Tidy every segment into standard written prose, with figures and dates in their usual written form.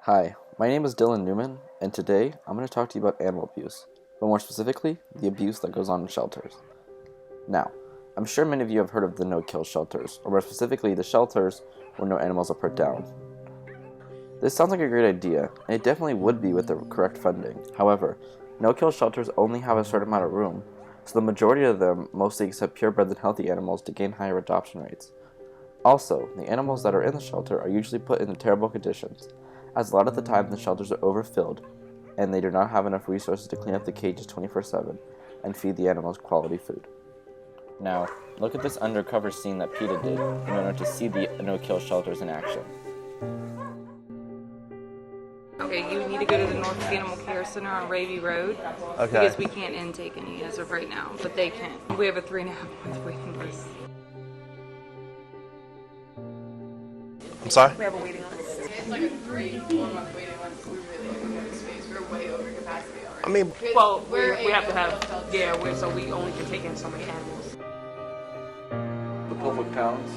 Hi, my name is Dylan Newman, and today I'm going to talk to you about animal abuse, but more specifically, the abuse that goes on in shelters. Now, I'm sure many of you have heard of the no-kill shelters, or more specifically, the shelters where no animals are put down. This sounds like a great idea, and it definitely would be with the correct funding. However, no-kill shelters only have a certain amount of room, so the majority of them mostly accept purebreds and healthy animals to gain higher adoption rates. Also, the animals that are in the shelter are usually put in terrible conditions, as a lot of the time the shelters are overfilled and they do not have enough resources to clean up the cages 24/7 and feed the animals quality food. Now, look at this undercover scene that PETA did in order to see the no-kill shelters in action. Okay, you need to go to the Norfolk Animal Care Center on Ravy Road. Okay. Because we can't intake any as of right now, but they can. We have a 3.5 month waiting list. I'm sorry? We have a waiting list. It's like a 3-4 month waiting list. We really have no space. We're way over capacity already. I mean, Well, we have to have, so we only can take in so many animals. The public towns.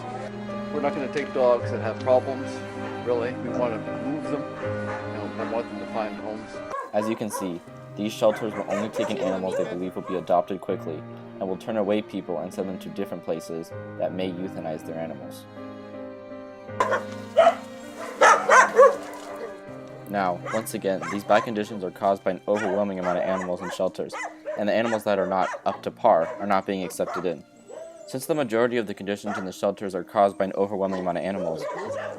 We're not going to take dogs that have problems, really. We want to move them, and we want them to find homes. As you can see, these shelters will only take in animals they believe will be adopted quickly and will turn away people and send them to different places that may euthanize their animals. Now, once again, these bad conditions are caused by an overwhelming amount of animals in shelters, and the animals that are not up to par are not being accepted in. Since the majority of the conditions in the shelters are caused by an overwhelming amount of animals,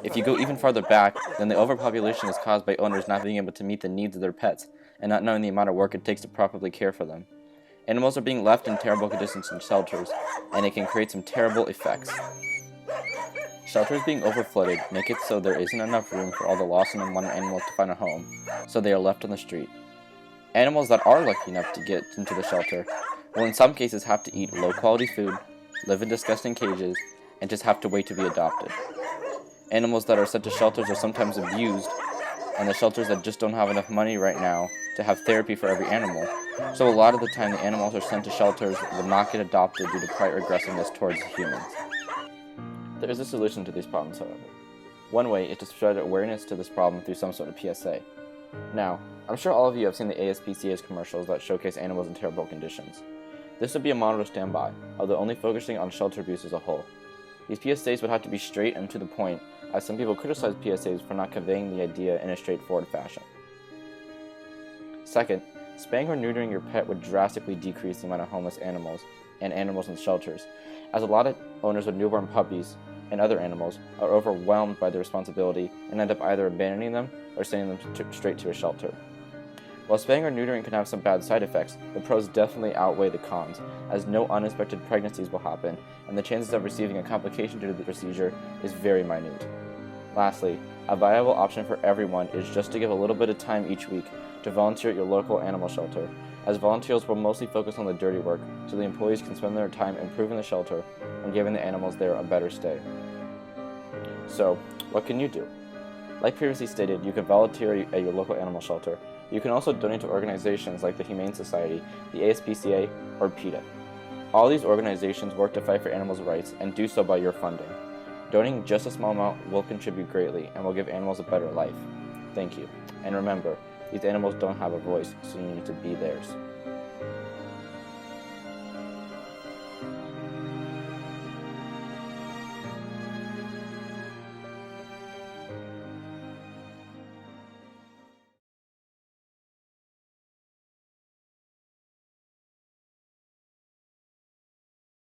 if you go even farther back, then the overpopulation is caused by owners not being able to meet the needs of their pets and not knowing the amount of work it takes to properly care for them. Animals are being left in terrible conditions in shelters, and it can create some terrible effects. Shelters being overflooded make it so there isn't enough room for all the lost and unwanted animals to find a home, so they are left on the street. Animals that are lucky enough to get into the shelter will in some cases have to eat low-quality food, live in disgusting cages, and just have to wait to be adopted. Animals that are sent to shelters are sometimes abused, and the shelters that just don't have enough money right now to have therapy for every animal, so a lot of the time the animals are sent to shelters will not get adopted due to prior aggressiveness towards humans. There is a solution to these problems, however. One way is to spread awareness to this problem through some sort of PSA. Now, I'm sure all of you have seen the ASPCA's commercials that showcase animals in terrible conditions. This would be a model to stand by, although only focusing on shelter abuse as a whole. These PSAs would have to be straight and to the point, as some people criticize PSAs for not conveying the idea in a straightforward fashion. Second, spaying or neutering your pet would drastically decrease the amount of homeless animals and animals in shelters, as a lot of owners with newborn puppies and other animals are overwhelmed by the responsibility and end up either abandoning them or sending them straight to a shelter. While spaying or neutering can have some bad side effects, the pros definitely outweigh the cons, as no unexpected pregnancies will happen, and the chances of receiving a complication due to the procedure is very minute. Lastly, a viable option for everyone is just to give a little bit of time each week to volunteer at your local animal shelter, as volunteers will mostly focus on the dirty work, so the employees can spend their time improving the shelter and giving the animals there a better stay. So, what can you do? Like previously stated, you can volunteer at your local animal shelter. You can also donate to organizations like the Humane Society, the ASPCA, or PETA. All these organizations work to fight for animals' rights and do so by your funding. Donating just a small amount will contribute greatly and will give animals a better life. Thank you. And remember, these animals don't have a voice, so you need to be theirs.